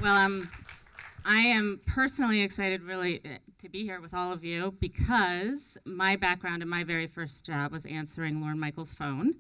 Well, I am personally excited really to be here with all of you because my background and my very first job was answering Lorne Michaels' phone.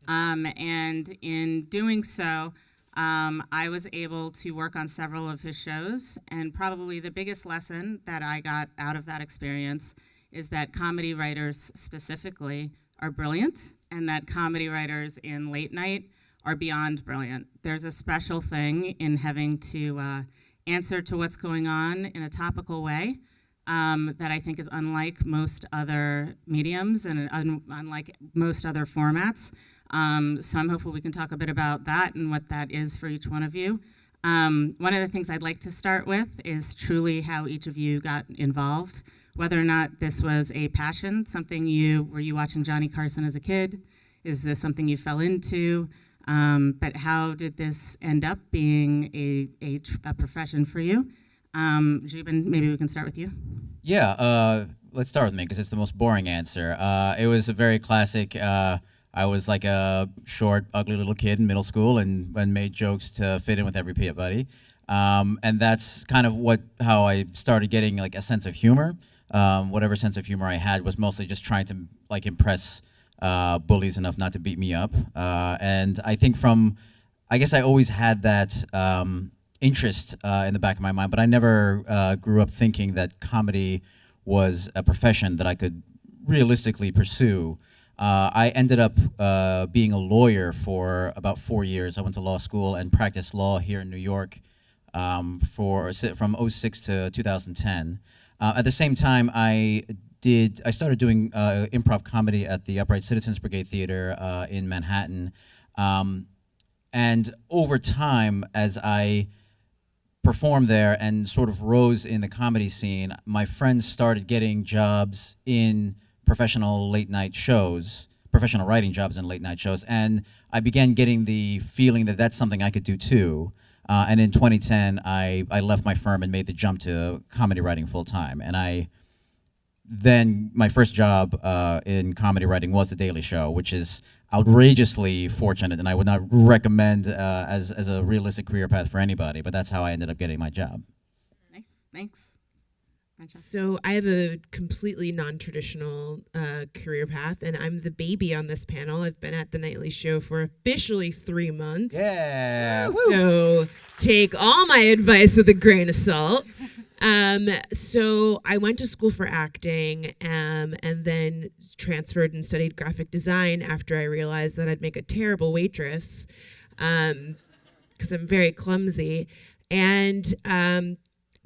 And in doing so, I was able to work on several of his shows. And probably the biggest lesson that I got out of that experience is that comedy writers specifically are brilliant, and that comedy writers in late night are beyond brilliant. There's a special thing in having to answer to what's going on in a topical way that I think is unlike most other mediums and unlike most other formats. So I'm hopeful we can talk a bit about that and what that is for each one of you. One of the things I'd like to start with is truly how each of you got involved, whether or not this was a passion, were you watching Johnny Carson as a kid? Is this something you fell into? But how did this end up being a profession for you? Zhubin, maybe we can start with you. Yeah, let's start with me because it's the most boring answer. It was a very classic. I was like a short, ugly little kid in middle school and made jokes to fit in with everybody. And that's kind of how I started getting like a sense of humor. Whatever sense of humor I had was mostly just trying to like impress bullies enough not to beat me up. And I think I guess I always had that interest in the back of my mind, but I never grew up thinking that comedy was a profession that I could realistically pursue. I ended up being a lawyer for about 4 years. I went to law school and practiced law here in New York from 2006 to 2010. At the same time, I started doing improv comedy at the Upright Citizens Brigade Theater in Manhattan. And over time, as I performed there and sort of rose in the comedy scene, my friends started getting jobs in professional writing jobs in late night shows. And I began getting the feeling that that's something I could do too. And in 2010, I left my firm and made the jump to comedy writing full time. And then my first job in comedy writing was The Daily Show, which is outrageously fortunate, and I would not recommend as a realistic career path for anybody, but that's how I ended up getting my job. Nice, thanks. Franchesca. So I have a completely non-traditional career path, and I'm the baby on this panel. I've been at The Nightly Show for officially 3 months. Yeah. So take all my advice with a grain of salt. So I went to school for acting and then transferred and studied graphic design after I realized that I'd make a terrible waitress because I'm very clumsy. And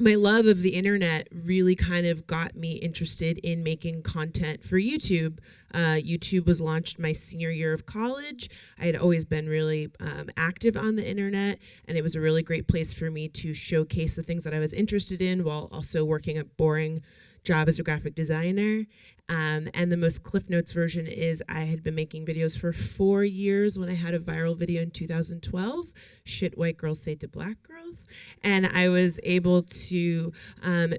my love of the internet really kind of got me interested in making content for YouTube. YouTube was launched my senior year of college. I had always been really active on the internet, and it was a really great place for me to showcase the things that I was interested in while also working a boring job as a graphic designer. And the most Cliff Notes version is I had been making videos for 4 years when I had a viral video in 2012, Shit White Girls Say to Black Girls. And I was able to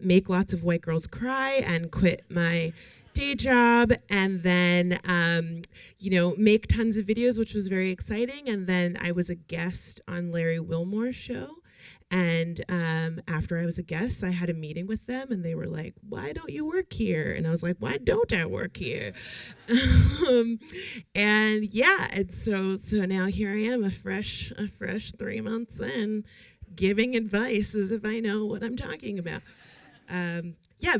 make lots of white girls cry and quit my day job and then, make tons of videos, which was very exciting. And then I was a guest on Larry Wilmore's show. And after I was a guest, I had a meeting with them, and they were like, "Why don't you work here?" And I was like, "Why don't I work here?" And so now here I am, a fresh 3 months in, giving advice as if I know what I'm talking about.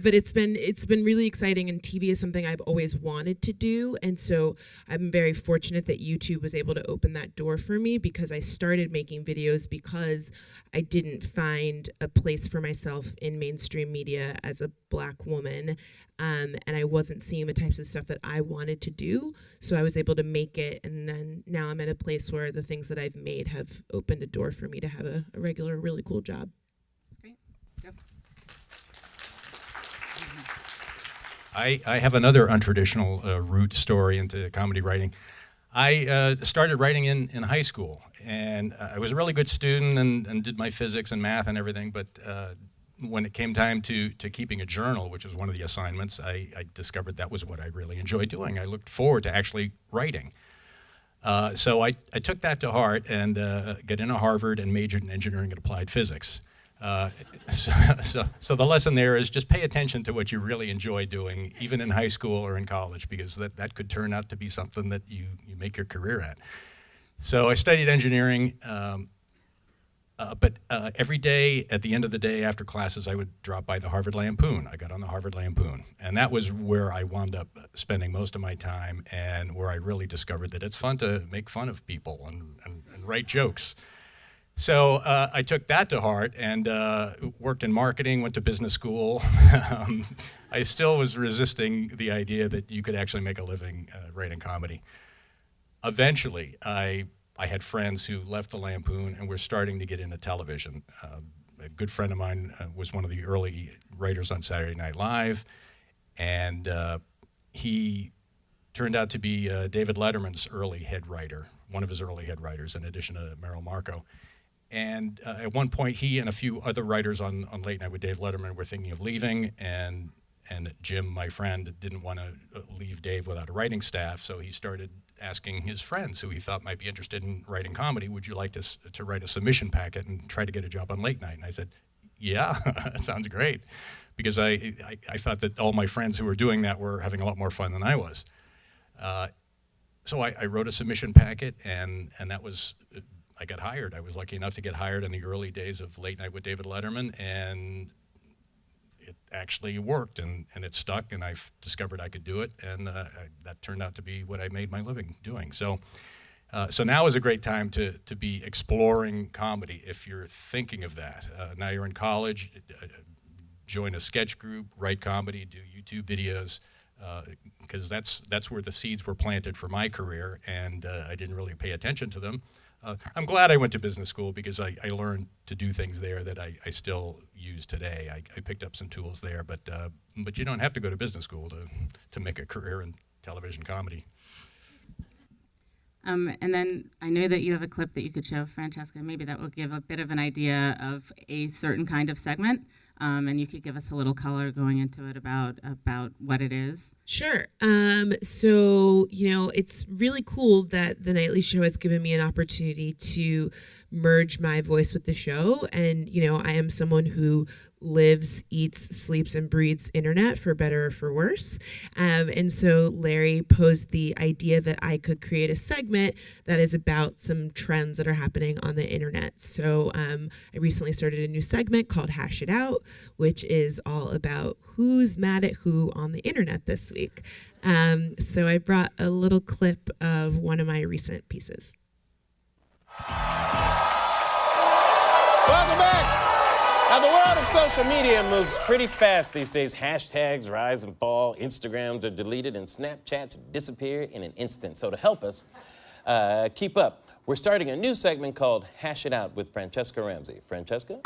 But it's been really exciting, and TV is something I've always wanted to do, and so I'm very fortunate that YouTube was able to open that door for me, because I started making videos because I didn't find a place for myself in mainstream media as a Black woman, and I wasn't seeing the types of stuff that I wanted to do, so I was able to make it, and then now I'm at a place where the things that I've made have opened a door for me to have a regular, really cool job. That's great. Go. I have another untraditional route story into comedy writing. I started writing in high school, and I was a really good student and did my physics and math and everything, but when it came time to keeping a journal, which was one of the assignments, I discovered that was what I really enjoyed doing. I looked forward to actually writing. So I took that to heart and got into Harvard and majored in engineering and applied physics. So the lesson there is just pay attention to what you really enjoy doing, even in high school or in college, because that could turn out to be something that you make your career at. So I studied engineering, but every day, at the end of the day after classes, I would drop by the Harvard Lampoon. I got on the Harvard Lampoon, and that was where I wound up spending most of my time, and where I really discovered that it's fun to make fun of people and write jokes. So I took that to heart and worked in marketing, went to business school. I still was resisting the idea that you could actually make a living writing comedy. Eventually, I had friends who left the Lampoon and were starting to get into television. A good friend of mine was one of the early writers on Saturday Night Live, and he turned out to be David Letterman's early head writer, one of his early head writers, in addition to Merrill Markoe. And at one point, he and a few other writers on Late Night with Dave Letterman were thinking of leaving, and Jim, my friend, didn't want to leave Dave without a writing staff, so he started asking his friends who he thought might be interested in writing comedy, would you like to write a submission packet and try to get a job on Late Night? And I said, yeah, that sounds great, because I thought that all my friends who were doing that were having a lot more fun than I was. So I wrote a submission packet, and that was, I got hired. I was lucky enough to get hired in the early days of Late Night with David Letterman, and it actually worked, and it stuck, and I discovered I could do it, and that turned out to be what I made my living doing. So now is a great time to be exploring comedy if you're thinking of that. Now you're in college, join a sketch group, write comedy, do YouTube videos, because that's where the seeds were planted for my career, and I didn't really pay attention to them. I'm glad I went to business school, because I learned to do things there that I still use today. I picked up some tools there, but you don't have to go to business school to make a career in television comedy. And then I know that you have a clip that you could show, Franchesca. Maybe that will give a bit of an idea of a certain kind of segment, and you could give us a little color going into it about what it is. Sure. So, it's really cool that the Nightly Show has given me an opportunity to merge my voice with the show. And, I am someone who lives, eats, sleeps, and breathes internet, for better or for worse. And so Larry posed the idea that I could create a segment that is about some trends that are happening on the internet. So I recently started a new segment called Hash It Out, which is all about who's mad at who on the internet this week. So I brought a little clip of one of my recent pieces. Welcome back. Now, the world of social media moves pretty fast these days. Hashtags rise and fall, Instagrams are deleted, and Snapchats disappear in an instant. So to help us keep up, we're starting a new segment called Hash It Out with Franchesca Ramsey. Franchesca?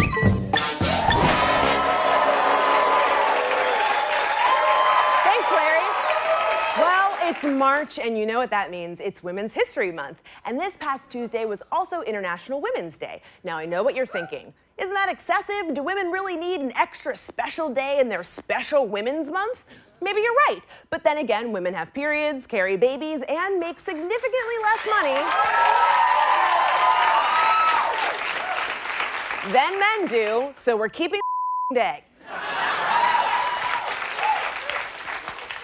Thanks, Larry. Well, it's March, and you know what that means. It's Women's History Month. And this past Tuesday was also International Women's Day. Now, I know what you're thinking. Isn't that excessive? Do women really need an extra special day in their special Women's Month? Maybe you're right. But then again, women have periods, carry babies, and make significantly less money than men do, so we're keeping the day.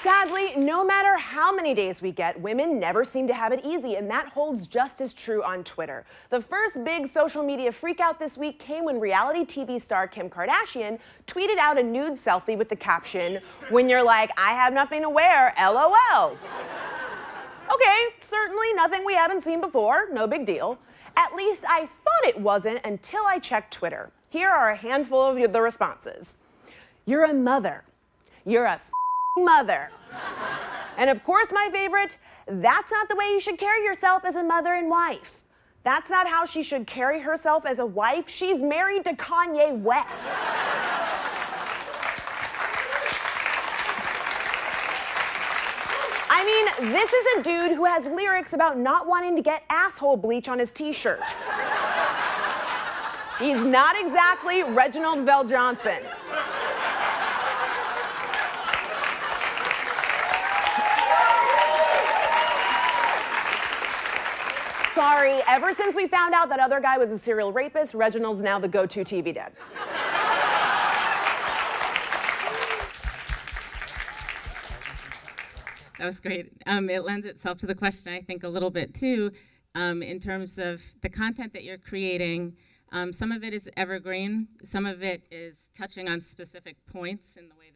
Sadly, no matter how many days we get, women never seem to have it easy, and that holds just as true on Twitter. The first big social media freakout this week came when reality TV star Kim Kardashian tweeted out a nude selfie with the caption, "When you're like, I have nothing to wear, LOL." Okay, certainly nothing we haven't seen before, no big deal. At least I thought it wasn't until I checked Twitter. Here are a handful of the responses. You're a mother. You're a mother. And of course, my favorite, that's not the way you should carry yourself as a mother and wife. That's not how she should carry herself as a wife. She's married to Kanye West. I mean, this is a dude who has lyrics about not wanting to get asshole bleach on his t-shirt. He's not exactly Reginald VelJohnson. Sorry, ever since we found out that other guy was a serial rapist, Reginald's now the go-to TV dad. That was great. It lends itself to the question, I think, a little bit too, in terms of the content that you're creating. Some of it is evergreen. Some of it is touching on specific points in the way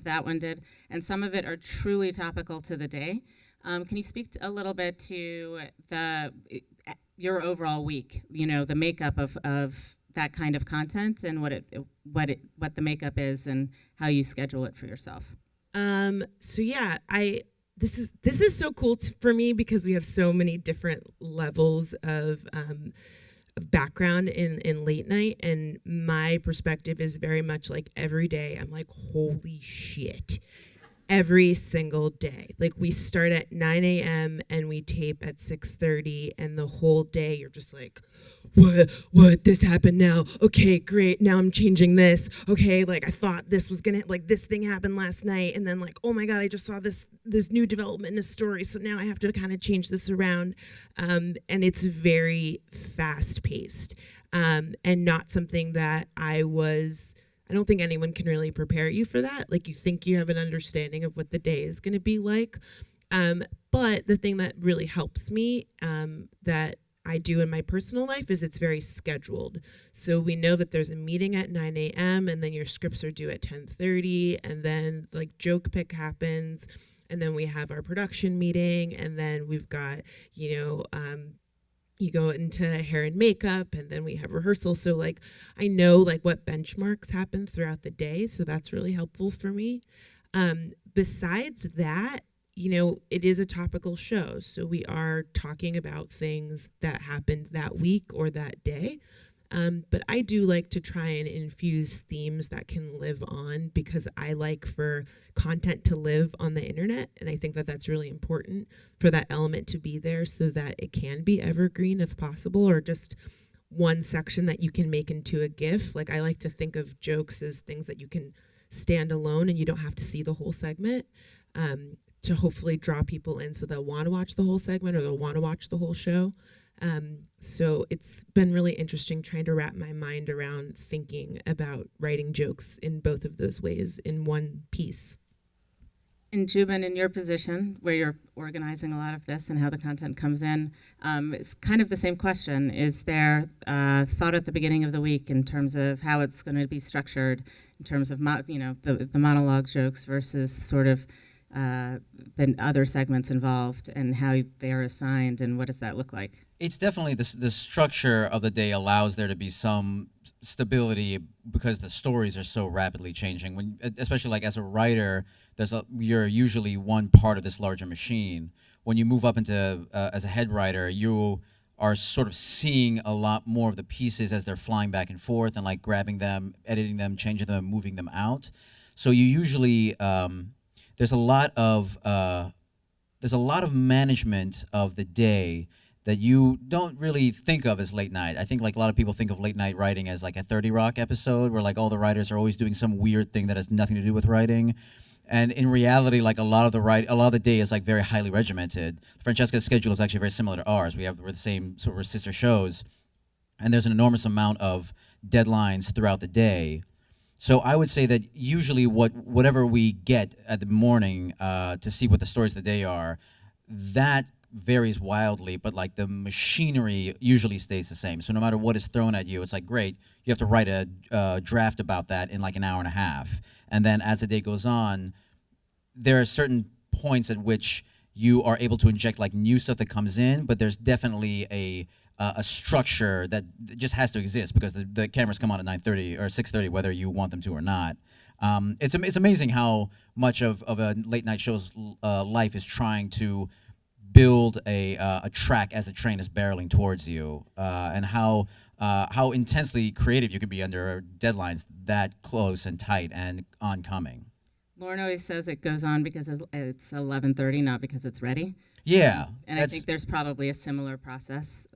that one did, and some of it are truly topical to the day. Can you speak a little bit to your overall week? The makeup of that kind of content and what the makeup is and how you schedule it for yourself. So yeah, this is so cool for me because we have so many different levels of background in late night, and my perspective is very much like every day I'm like, holy shit. Every single day. Like, we start at 9 a.m. and we tape at 6:30, and the whole day you're just like, what, this happened now? Okay, great, now I'm changing this. Okay, like, I thought this was gonna, like, this thing happened last night, and then like, oh my God, I just saw this new development in a story, so now I have to kind of change this around. And it's very fast-paced, and not something that I don't think anyone can really prepare you for that. Like, you think you have an understanding of what the day is going to be like. But the thing that really helps me that I do in my personal life is it's very scheduled. So we know that there's a meeting at 9 a.m. and then your scripts are due at 10:30, and then like joke pick happens, and then we have our production meeting, and then we've got, you go into hair and makeup, and then we have rehearsal. So like, I know like what benchmarks happen throughout the day. So that's really helpful for me. Besides that, it is a topical show. So we are talking about things that happened that week or that day. But I do like to try and infuse themes that can live on, because I like for content to live on the internet. And I think that that's really important for that element to be there so that it can be evergreen if possible, or just one section that you can make into a GIF. Like, I like to think of jokes as things that you can stand alone and you don't have to see the whole segment, to hopefully draw people in so they'll want to watch the whole segment or they'll want to watch the whole show. So it's been really interesting trying to wrap my mind around thinking about writing jokes in both of those ways in one piece. And Zhubin, in your position, where you're organizing a lot of this and how the content comes in, it's kind of the same question. Is there thought at the beginning of the week in terms of how it's going to be structured, in terms of the monologue jokes versus sort of the other segments involved, and how they are assigned, and what does that look like? It's definitely the structure of the day allows there to be some stability because the stories are so rapidly changing. Especially like as a writer, you're usually one part of this larger machine. When you move up into as a head writer, you are sort of seeing a lot more of the pieces as they're flying back and forth, and like grabbing them, editing them, changing them, moving them out. So you usually there's a lot of management of the day that you don't really think of as late night. I think like a lot of people think of late night writing as like a 30 Rock episode where like all the writers are always doing some weird thing that has nothing to do with writing. And in reality, like a lot of the day is like very highly regimented. Franchesca's schedule is actually very similar to ours. We're the same, so we're sister shows, and there's an enormous amount of deadlines throughout the day. So I would say that usually whatever we get at the morning to see what the stories of the day are, that varies wildly, but like the machinery usually stays the same. So no matter what is thrown at you, it's like, great, you have to write a draft about that in like an hour and a half. And then as the day goes on, there are certain points at which you are able to inject like new stuff that comes in, but there's definitely a structure that just has to exist because the cameras come on at 9:30 or 6:30, whether you want them to or not. It's amazing how much of a late night show's life is trying to build a track as the train is barreling towards you, and how intensely creative you can be under deadlines that close and tight and oncoming. Lauren always says it goes on because it's 11:30, not because it's ready. Yeah, and I think there's probably a similar process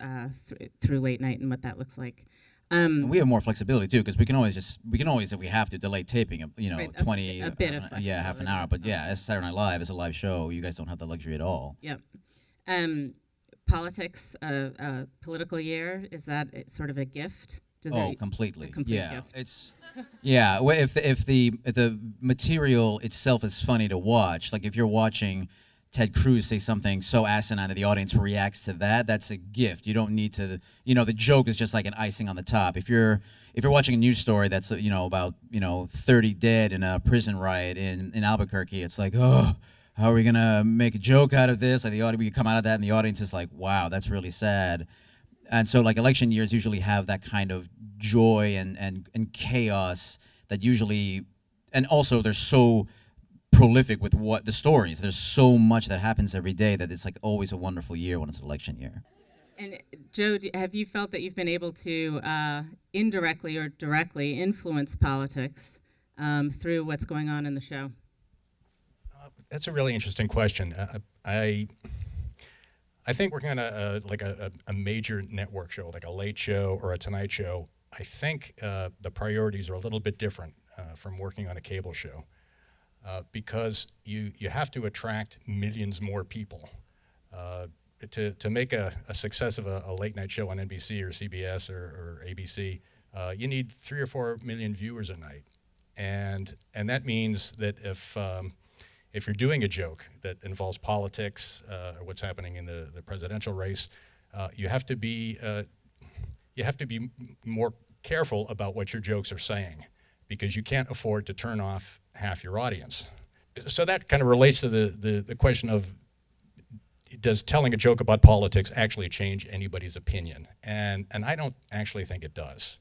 through late night and what that looks like. We have more flexibility too, because we can always if we have to delay taping, right, 20 a bit of half an hour. But yeah, as Saturday Night Live is a live show, you guys don't have that luxury at all. Yep. Politics, political year, is that sort of a gift? Completely. A complete yeah, gift. it's if the material itself is funny to watch, like if you're watching Ted Cruz say something so asinine that the audience reacts to that, that's a gift. You don't need to, the joke is just like an icing on the top. If you're watching a news story that's, about, 30 dead in a prison riot in Albuquerque, it's like, oh, how are we gonna make a joke out of this? Like we come out of that and the audience is like, wow, that's really sad. And so like election years usually have that kind of joy and chaos that usually, and also they're so prolific with what the stories. There's so much that happens every day that it's like always a wonderful year when it's an election year. And Joe, have you felt that you've been able to indirectly or directly influence politics through what's going on in the show? That's a really interesting question. I think working on a major network show, like a Late Show or a Tonight Show, I think the priorities are a little bit different from working on a cable show. Because you have to attract millions more people. To make a success of a late night show on NBC or CBS or ABC, you need 3 or 4 million viewers a night. And that means that if you're doing a joke that involves politics or what's happening in the presidential race, you have to be more careful about what your jokes are saying, because you can't afford to turn off half your audience. So that kind of relates to the question of, does telling a joke about politics actually change anybody's opinion? And I don't actually think it does.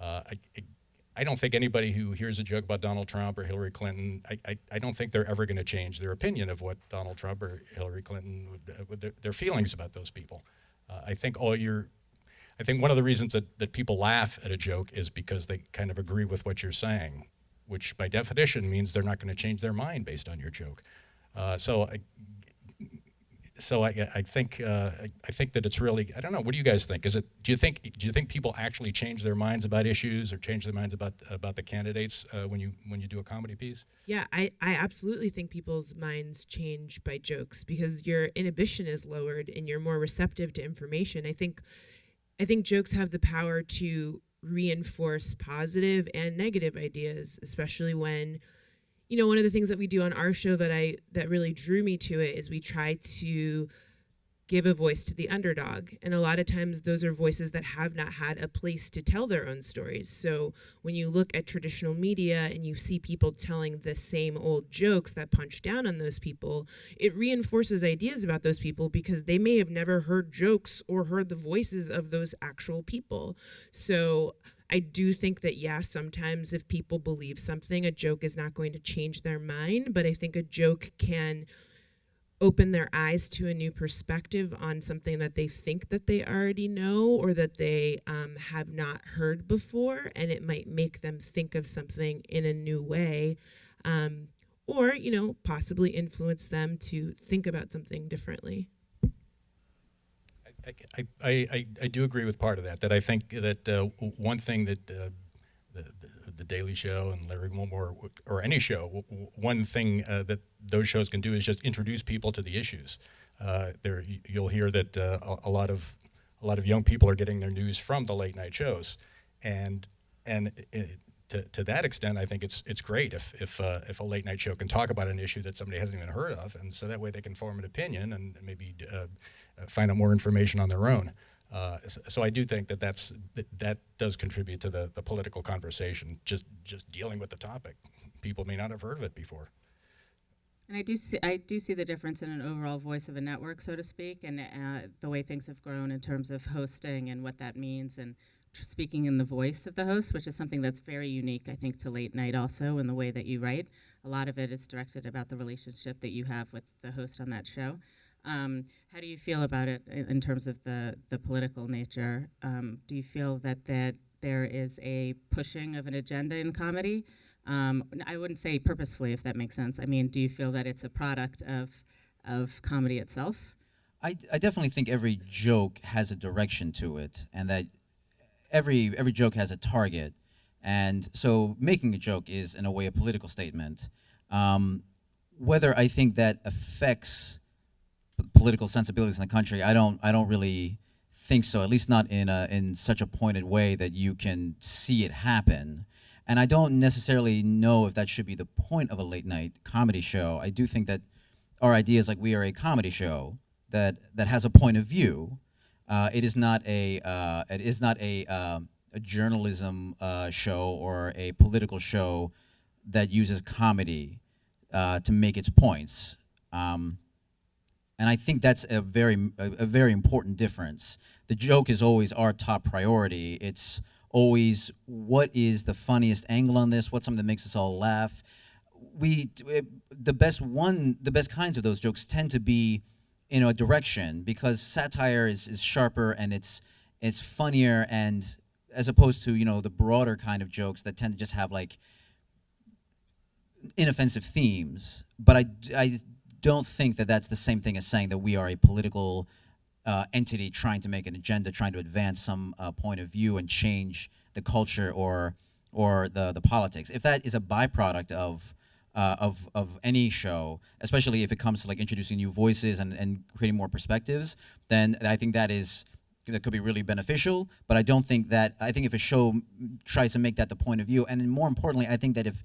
I don't think anybody who hears a joke about Donald Trump or Hillary Clinton, I don't think they're ever going to change their opinion of what Donald Trump or Hillary Clinton, their feelings about those people. I think one of the reasons that people laugh at a joke is because they kind of agree with what you're saying, which by definition means they're not going to change their mind based on your joke. So I think that it's really, I don't know. What do you guys think? Do you think people actually change their minds about issues or change their minds about the candidates when you do a comedy piece? Yeah, I absolutely think people's minds change by jokes because your inhibition is lowered and you're more receptive to information. I think jokes have the power to reinforce positive and negative ideas, especially when, one of the things that we do on our show that really drew me to it is we try to give a voice to the underdog. And a lot of times those are voices that have not had a place to tell their own stories. So when you look at traditional media and you see people telling the same old jokes that punch down on those people, it reinforces ideas about those people because they may have never heard jokes or heard the voices of those actual people. So I do think that, sometimes if people believe something, a joke is not going to change their mind, but I think a joke can open their eyes to a new perspective on something that they think that they already know or that they have not heard before, and it might make them think of something in a new way, or possibly influence them to think about something differently. I do agree with part of that. That I think that one thing that the Daily Show and Larry Wilmore or any show, one thing that those shows can do is just introduce people to the issues. You'll hear that a lot of young people are getting their news from the late night shows, and to that extent, I think it's great if a late night show can talk about an issue that somebody hasn't even heard of, and so that way they can form an opinion and maybe find out more information on their own. So I do think that does contribute to the political conversation, just dealing with the topic. People may not have heard of it before. And I do see the difference in an overall voice of a network, so to speak, and the way things have grown in terms of hosting and what that means, and speaking in the voice of the host, which is something that's very unique, I think, to late night also in the way that you write. A lot of it is directed about the relationship that you have with the host on that show. How do you feel about it in terms of the political nature? Do you feel that there is a pushing of an agenda in comedy? I wouldn't say purposefully, if that makes sense. I mean, do you feel that it's a product of comedy itself? I definitely think every joke has a direction to it, and that every joke has a target. And so making a joke is, in a way, a political statement. Whether I think that affects political sensibilities in the country, I don't really think so. At least not in such a pointed way that you can see it happen. And I don't necessarily know if that should be the point of a late night comedy show. I do think that our idea is like we are a comedy show that has a point of view. It is not a journalism show or a political show that uses comedy to make its points. And I think that's a very important difference. The joke is always our top priority. It's always what is the funniest angle on this? What's something that makes us all laugh? The best kinds of those jokes tend to be in a direction, because satire is sharper and it's funnier, and as opposed to the broader kind of jokes that tend to just have like inoffensive themes. But I don't think that that's the same thing as saying that we are a political entity trying to make an agenda, trying to advance some point of view and change the culture or the politics. If that is a byproduct of any show, especially if it comes to like introducing new voices and creating more perspectives, then I think that could be really beneficial. But I think if a show tries to make that the point of view, and more importantly, I think that if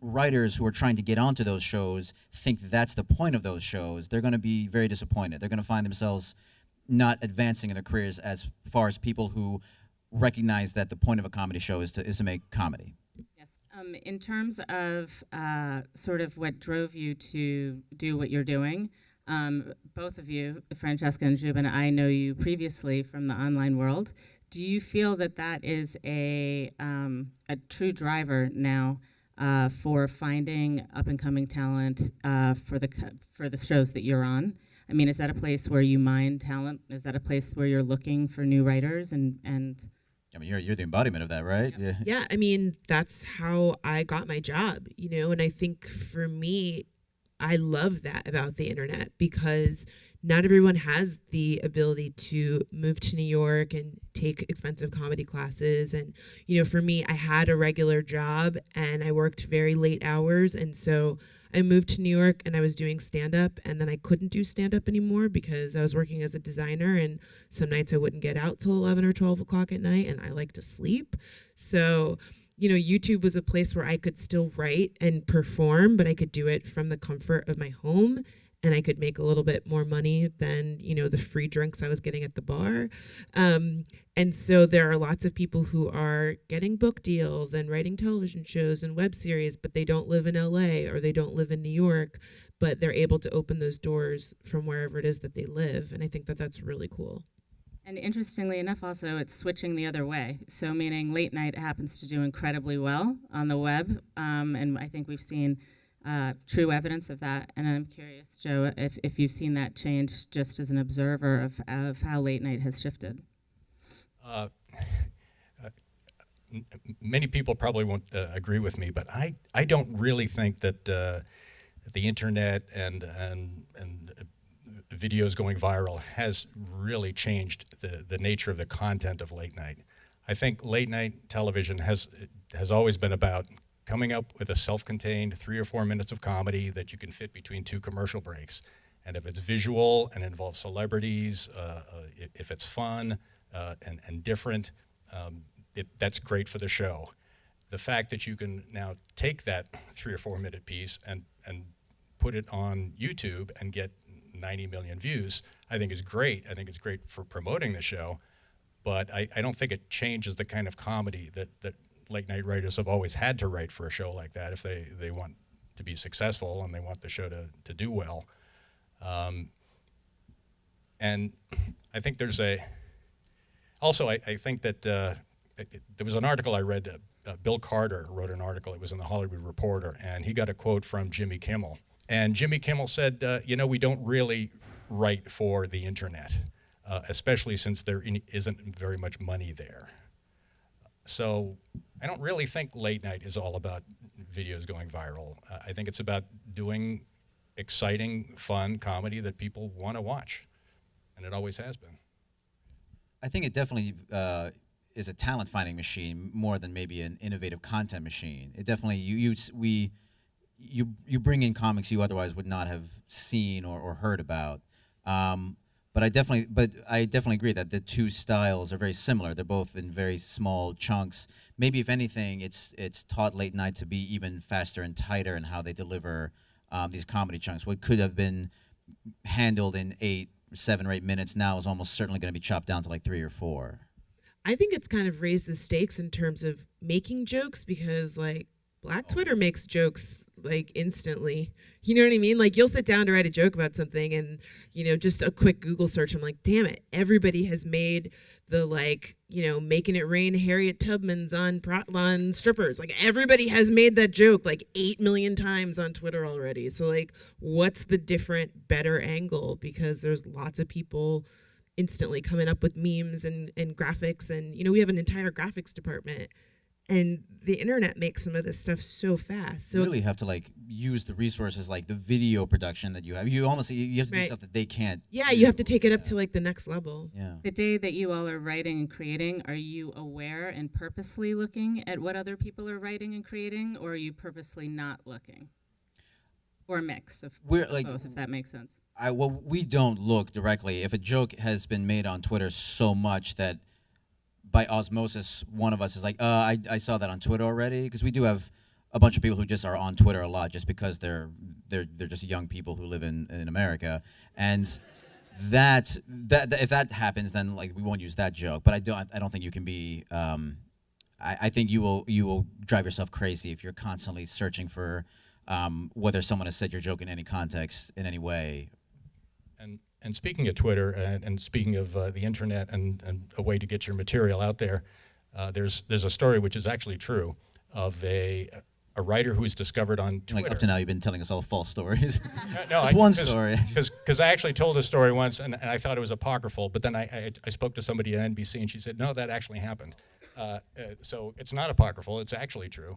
writers who are trying to get onto those shows think that's the point of those shows, they're going to be very disappointed. They're going to find themselves not advancing in their careers as far as people who recognize that the point of a comedy show is to make comedy. Yes. In terms of sort of what drove you to do what you're doing, both of you, Franchesca and Zhubin, I know you previously from the online world. Do you feel that is a true driver now for finding up-and-coming talent for the shows that you're on? I mean, is that a place where you mine talent? Is that a place where you're looking for new writers and I mean, you're the embodiment of that, right? Yeah. Yeah, I mean, that's how I got my job, and I think for me, I love that about the internet, because not everyone has the ability to move to New York and take expensive comedy classes. And, for me, I had a regular job and I worked very late hours. And so I moved to New York and I was doing stand-up, and then I couldn't do stand-up anymore because I was working as a designer, and some nights I wouldn't get out till 11 or 12 o'clock at night, and I like to sleep. So, YouTube was a place where I could still write and perform, but I could do it from the comfort of my home, and I could make a little bit more money than, the free drinks I was getting at the bar. And so there are lots of people who are getting book deals and writing television shows and web series, but they don't live in LA or they don't live in New York, but they're able to open those doors from wherever it is that they live. And I think that that's really cool. And interestingly enough, also, it's switching the other way. So meaning late night happens to do incredibly well on the web, and I think we've seen true evidence of that. And I'm curious, Joe, if you've seen that change just as an observer of how late night has shifted. Many people probably won't agree with me, but I don't really think that the internet and videos going viral has really changed the nature of the content of late night. I think late night television has always been about coming up with a self-contained 3 or 4 minutes of comedy that you can fit between 2 commercial breaks. And if it's visual and involves celebrities, if it's fun and different, that's great for the show. The fact that you can now take that 3 or 4 minute piece and put it on YouTube and get 90 million views, I think is great. I think it's great for promoting the show, but I don't think it changes the kind of comedy that late night writers have always had to write for a show like that if they want to be successful and they want the show to do well. And I think there's I think that there was an article I read, Bill Carter wrote an article, it was in the Hollywood Reporter, and he got a quote from Jimmy Kimmel. And Jimmy Kimmel said, we don't really write for the internet, especially since there isn't very much money there. So I don't really think late night is all about videos going viral. I think it's about doing exciting, fun comedy that people want to watch, and it always has been. I think it definitely is a talent-finding machine more than maybe an innovative content machine. It definitely you bring in comics you otherwise would not have seen or heard about. But I definitely agree that the two styles are very similar. They're both in very small chunks. Maybe if anything, it's taught late night to be even faster and tighter in how they deliver these comedy chunks. What could have been handled in 7 or 8 minutes now is almost certainly going to be chopped down to like 3 or 4. I think it's kind of raised the stakes in terms of making jokes because like Black Twitter makes jokes like instantly. You know what I mean? Like you'll sit down to write a joke about something and, you know, just a quick Google search. I'm like, damn it. Everybody has made the like, you know, making it rain Harriet Tubmans on strippers. Like everybody has made that joke like 8 million times on Twitter already. So like, what's the different, better angle? Because there's lots of people instantly coming up with memes and graphics. And, you know, we have an entire graphics department. And the internet makes some of this stuff so fast. So you really have to like use the resources like the video production that you have. You have to do stuff that they can't. Yeah, you have to take it up to like the next level. Yeah. The day that you all are writing and creating, are you aware and purposely looking at what other people are writing and creating, or are you purposely not looking? Or a mix of both, if that makes sense. We don't look directly. If a joke has been made on Twitter so much that by osmosis, one of us is like, I saw that on Twitter already, because we do have a bunch of people who just are on Twitter a lot, just because they're just young people who live in America, and that if that happens, then like we won't use that joke. But I don't think you can be. I think you will drive yourself crazy if you're constantly searching for whether someone has said your joke in any context in any way. And speaking of Twitter and speaking of the internet and a way to get your material out there, there's a story which is actually true of a writer who was discovered on Twitter. Like up to now, you've been telling us all false stories. No, Just one story. Because I actually told a story once and I thought it was apocryphal, but then I spoke to somebody at NBC and she said, no, that actually happened. So it's not apocryphal, it's actually true.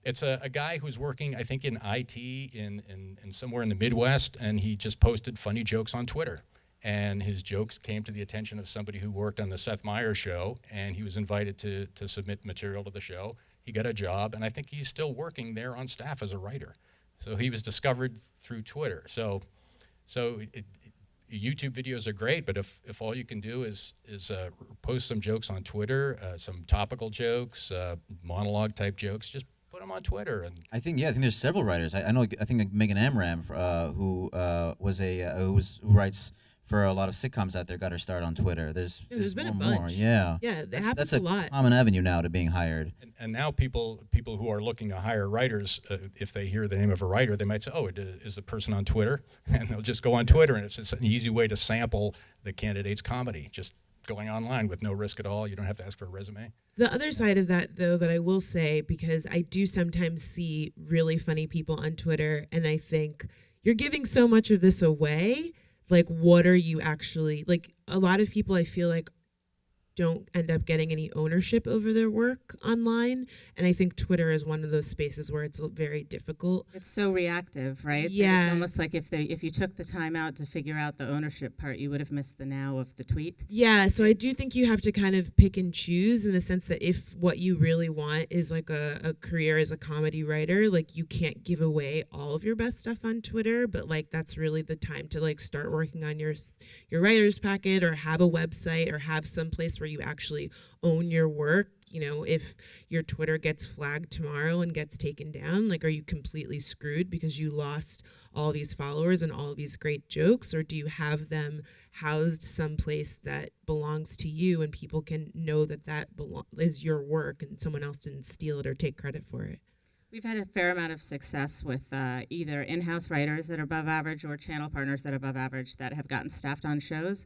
It's a guy who's working, I think, in IT in somewhere in the Midwest, and he just posted funny jokes on Twitter. And his jokes came to the attention of somebody who worked on the Seth Meyers show, and he was invited to submit material to the show. He got a job, and I think he's still working there on staff as a writer. So he was discovered through Twitter. So YouTube videos are great, but if all you can do is post some jokes on Twitter, some topical jokes, monologue type jokes, just put them on Twitter. And I think there's several writers. I think like Megan Amram, who writes for a lot of sitcoms out there, got her start on Twitter. There's been a more. bunch. Yeah. Yeah, that That's happens a a lot. common avenue now to being hired. And now people who are looking to hire writers, if they hear the name of a writer, they might say, oh, is the person on Twitter? And they'll just go on Twitter, and it's just an easy way to sample the candidate's comedy, just going online with no risk at all. You don't have to ask for a resume. The other side of that, though, that I will say, because I do sometimes see really funny people on Twitter, and I think you're giving so much of this away. Like, what are you actually, like, a lot of people I feel like don't end up getting any ownership over their work online. And I think Twitter is one of those spaces where it's very difficult. It's so reactive, right? Yeah. That it's almost like if you took the time out to figure out the ownership part, you would have missed the now of the tweet. Yeah, so I do think you have to kind of pick and choose in the sense that if what you really want is like a career as a comedy writer, like you can't give away all of your best stuff on Twitter, but like that's really the time to like start working on your writer's packet or have a website or have some place where you actually own your work. You know, if your Twitter gets flagged tomorrow and gets taken down, like, are you completely screwed because you lost all these followers and all these great jokes? Or do you have them housed someplace that belongs to you and people can know that is your work and someone else didn't steal it or take credit for it? We've had a fair amount of success with either in-house writers that are above average or channel partners that are above average that have gotten staffed on shows.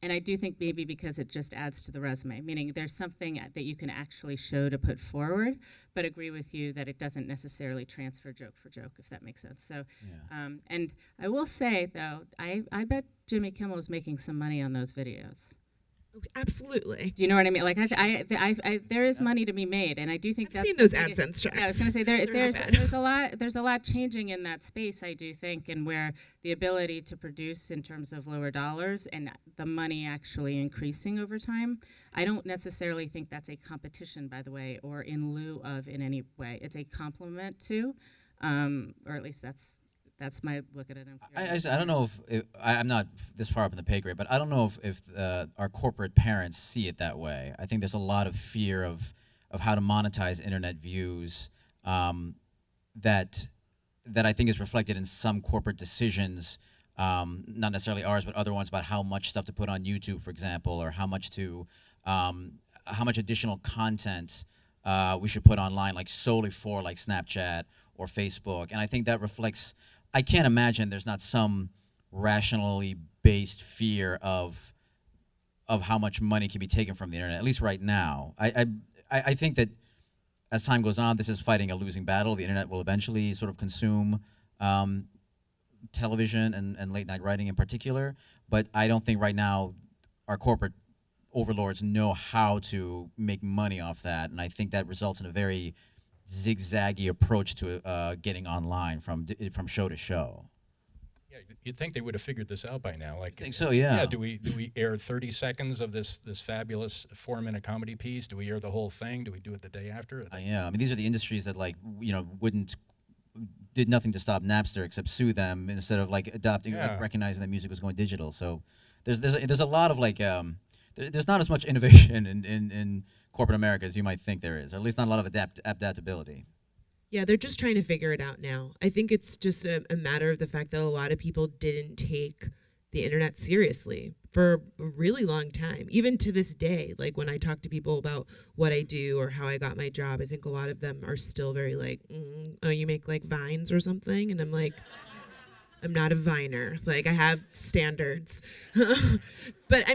And I do think maybe because it just adds to the resume, meaning there's something that you can actually show to put forward, but agree with you that it doesn't necessarily transfer joke for joke, if that makes sense. So, Yeah. And I will say, though, I bet Jimmy Kimmel is making some money on those videos. Absolutely. Do you know what I mean? Like, there is money to be made, and I do think I've that's seen those the AdSense checks. Yeah, I was going to say They're not bad. there's a lot changing in that space, I do think, and where the ability to produce in terms of lower dollars and the money actually increasing over time. I don't necessarily think that's a competition, by the way, or in lieu of in any way. It's a complement to, or at least that's my look at it. I don't know if I'm not this far up in the pay grade, but I don't know if our corporate parents see it that way. I think there's a lot of fear of how to monetize internet views that that I think is reflected in some corporate decisions, not necessarily ours, but other ones, about how much stuff to put on YouTube, for example, or how much additional content we should put online, like solely for like Snapchat or Facebook. And I think that reflects, I can't imagine there's not some rationally based fear of how much money can be taken from the internet, at least right now. I think that as time goes on, this is fighting a losing battle. The internet will eventually sort of consume television and late night writing in particular, but I don't think right now our corporate overlords know how to make money off that, and I think that results in a very zigzaggy approach to getting online from show to show. Yeah, you'd think they would have figured this out by now. Like, I think so, yeah. Yeah. Do we air 30 seconds of this fabulous 4-minute comedy piece? Do we air the whole thing? Do we do it the day after? Yeah, I mean, these are the industries that, like, did nothing to stop Napster except sue them instead of like adopting, like, recognizing that music was going digital. So there's a lot of like there's not as much innovation in corporate America as you might think there is, or at least not a lot of adaptability. Yeah, they're just trying to figure it out now. I think it's just a matter of the fact that a lot of people didn't take the internet seriously for a really long time. Even to this day, like when I talk to people about what I do or how I got my job, I think a lot of them are still very like, oh, you make like Vines or something? And I'm like, I'm not a Viner. Like, I have standards. But I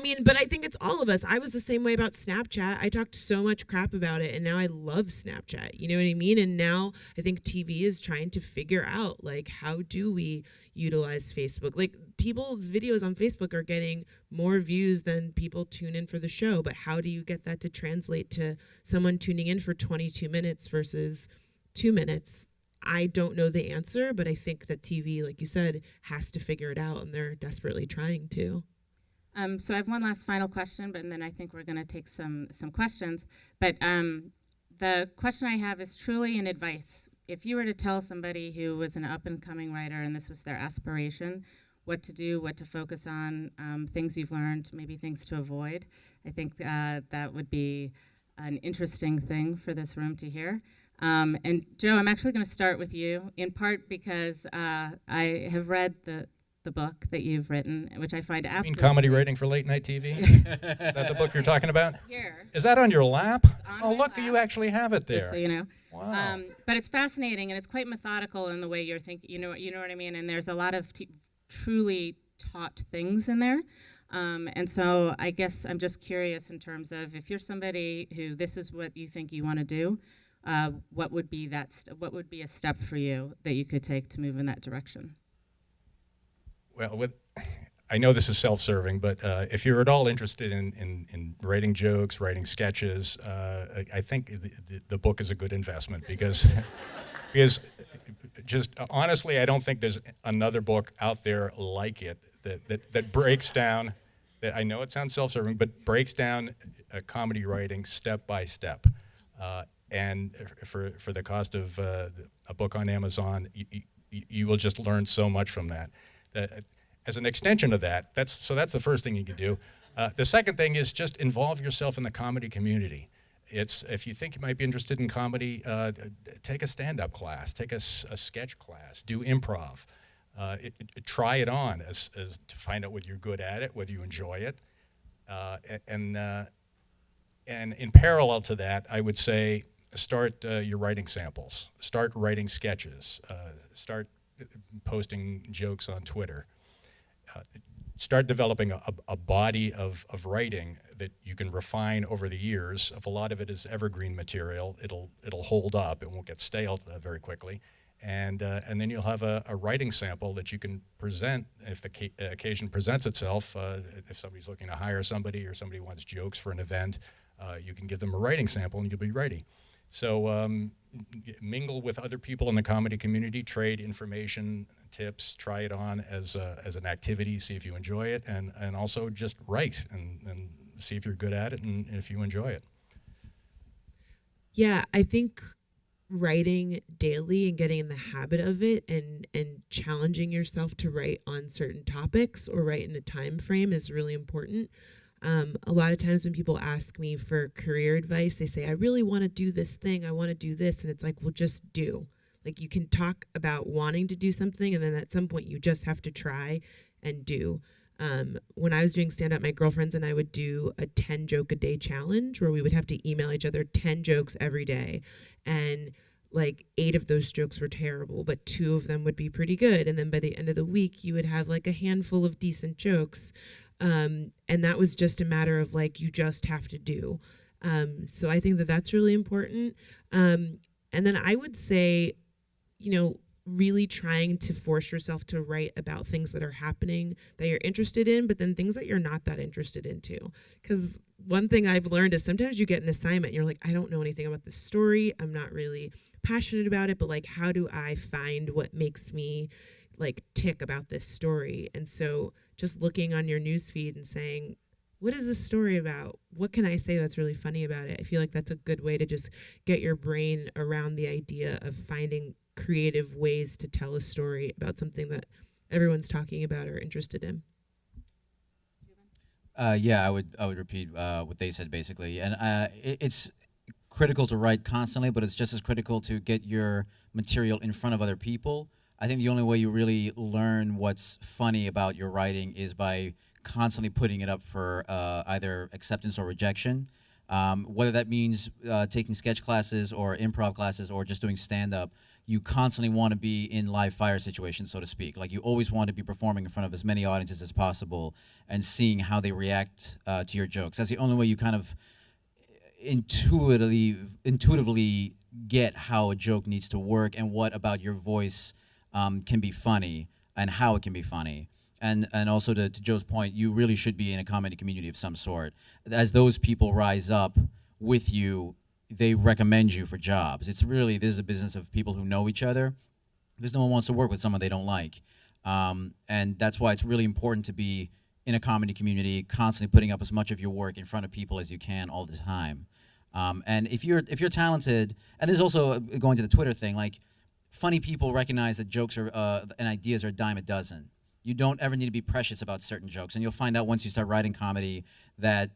think it's all of us. I was the same way about Snapchat. I talked so much crap about it, and now I love Snapchat. You know what I mean? And now I think TV is trying to figure out, like, how do we utilize Facebook? Like, people's videos on Facebook are getting more views than people tune in for the show, but how do you get that to translate to someone tuning in for 22 minutes versus 2 minutes? I don't know the answer, but I think that TV, like you said, has to figure it out, and they're desperately trying to. So I have one last final question, but then I think we're going to take some questions. But the question I have is truly an advice. If you were to tell somebody who was an up-and-coming writer and this was their aspiration, what to do, what to focus on, things you've learned, maybe things to avoid, I think that would be an interesting thing for this room to hear. And Joe, I'm actually going to start with you, in part because I have read the book that you've written, which I find absolutely... You mean comedy writing for late night TV? Is that the book you're talking about? Here. Is that on your lap? On my look, lap. you actually have it there. Just so you know. Wow. But it's fascinating, and it's quite methodical in the way you're thinking. You know what I mean? And there's a lot of truly taught things in there. And so I guess I'm just curious in terms of, if you're somebody who this is what you think you want to do, what would be what would be a step for you that you could take to move in that direction? Well, I know this is self-serving, but if you're at all interested in writing jokes, writing sketches, I think the book is a good investment because just honestly, I don't think there's another book out there like it that breaks down. That, I know it sounds self-serving, but breaks down comedy writing step by step. And for the cost of a book on Amazon, you will just learn so much from that. As an extension of that, that's the first thing you can do. The second thing is just involve yourself in the comedy community. If you think you might be interested in comedy, take a stand-up class, take a sketch class, do improv. Try it on as to find out whether you're good at it, whether you enjoy it. And in parallel to that, I would say start your writing samples, start writing sketches, start posting jokes on Twitter. Start developing a body of writing that you can refine over the years. If a lot of it is evergreen material, it'll hold up. It won't get stale very quickly. And then you'll have a writing sample that you can present if the occasion presents itself. If somebody's looking to hire somebody or somebody wants jokes for an event, you can give them a writing sample and you'll be ready. So mingle with other people in the comedy community, trade information, tips, try it on as an activity, see if you enjoy it, and also just write and see if you're good at it and if you enjoy it. Yeah, I think writing daily and getting in the habit of it and challenging yourself to write on certain topics or write in a time frame is really important. A lot of times when people ask me for career advice, they say, I really want to do this thing, I want to do this, and it's like, well, just do. Like you can talk about wanting to do something, and then at some point you just have to try and do. When I was doing stand-up, my girlfriends and I would do a 10 joke a day challenge where we would have to email each other 10 jokes every day. And like 8 of those jokes were terrible, but 2 of them would be pretty good. And then by the end of the week, you would have like a handful of decent jokes. And that was just a matter of like, you just have to do. So I think that that's really important. And then I would say, really trying to force yourself to write about things that are happening that you're interested in, but then things that you're not that interested in too. Because one thing I've learned is sometimes you get an assignment and you're like, I don't know anything about this story. I'm not really passionate about it, but like, how do I find what makes me like tick about this story? And so just looking on your newsfeed and saying, what is this story about? What can I say that's really funny about it? I feel like that's a good way to just get your brain around the idea of finding creative ways to tell a story about something that everyone's talking about or interested in. Yeah, I would repeat what they said basically, and it's critical to write constantly, but it's just as critical to get your material in front of other people. I think the only way you really learn what's funny about your writing is by constantly putting it up for either acceptance or rejection. Whether that means taking sketch classes or improv classes or just doing stand-up, you constantly want to be in live fire situations, so to speak. Like you always want to be performing in front of as many audiences as possible and seeing how they react to your jokes. That's the only way you kind of intuitively get how a joke needs to work and what about your voice can be funny and how it can be funny. And also to Joe's point, you really should be in a comedy community of some sort. As those people rise up with you, they recommend you for jobs. This is a business of people who know each other, because no one wants to work with someone they don't like. And that's why it's really important to be in a comedy community, constantly putting up as much of your work in front of people as you can all the time. And if you're talented, and there's also, going to the Twitter thing, like funny people recognize that jokes are and ideas are a dime a dozen. You don't ever need to be precious about certain jokes, and you'll find out once you start writing comedy that